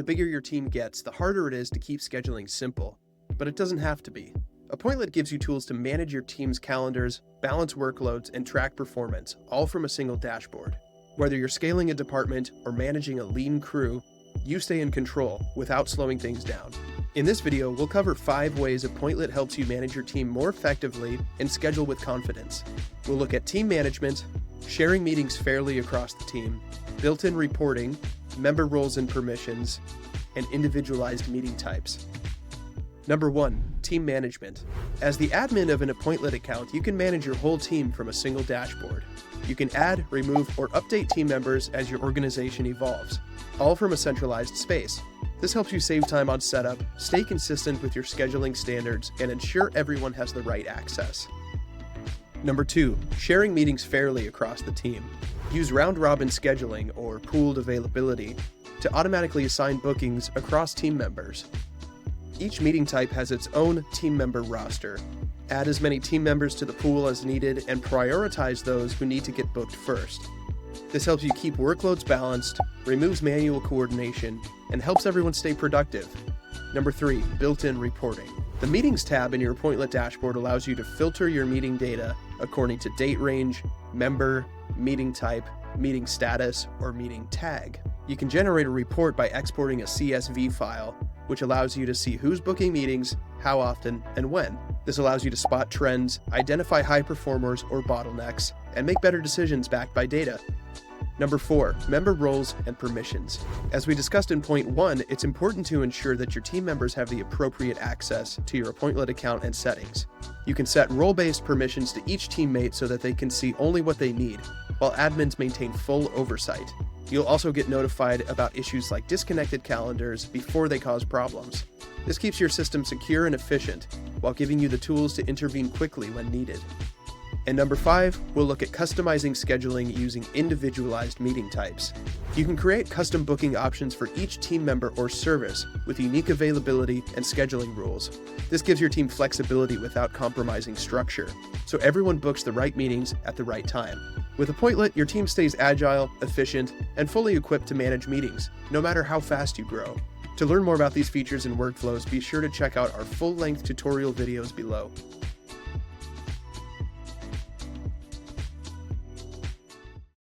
The bigger your team gets, the harder it is to keep scheduling simple. But it doesn't have to be. Appointlet gives you tools to manage your team's calendars, balance workloads, and track performance, all from a single dashboard. Whether you're scaling a department or managing a lean crew, you stay in control without slowing things down. In this video, we'll cover 5 ways Appointlet helps you manage your team more effectively and schedule with confidence. We'll look at team management, sharing meetings fairly across the team, built-in reporting, member roles and permissions, and individualized meeting types. Number 1, team management. As the admin of an Appointlet account, you can manage your whole team from a single dashboard. You can add, remove, or update team members as your organization evolves, all from a centralized space. This helps you save time on setup, stay consistent with your scheduling standards, and ensure everyone has the right access. Number 2, sharing meetings fairly across the team. Use round-robin scheduling or pooled availability to automatically assign bookings across team members. Each meeting type has its own team member roster. Add as many team members to the pool as needed and prioritize those who need to get booked first. This helps you keep workloads balanced, removes manual coordination, and helps everyone stay productive. Number 3, built-in reporting. The Meetings tab in your Appointlet dashboard allows you to filter your meeting data according to date range, member, meeting type, meeting status, or meeting tag. You can generate a report by exporting a CSV file, which allows you to see who's booking meetings, how often, and when. This allows you to spot trends, identify high performers or bottlenecks, and make better decisions backed by data. Number 4, member roles and permissions. As we discussed in point 1, it's important to ensure that your team members have the appropriate access to your Appointlet account and settings. You can set role-based permissions to each teammate so that they can see only what they need, while admins maintain full oversight. You'll also get notified about issues like disconnected calendars before they cause problems. This keeps your system secure and efficient, while giving you the tools to intervene quickly when needed. And number 5, we'll look at customizing scheduling using individualized meeting types. You can create custom booking options for each team member or service with unique availability and scheduling rules. This gives your team flexibility without compromising structure, so everyone books the right meetings at the right time. With Appointlet, your team stays agile, efficient, and fully equipped to manage meetings, no matter how fast you grow. To learn more about these features and workflows, be sure to check out our full-length tutorial videos below.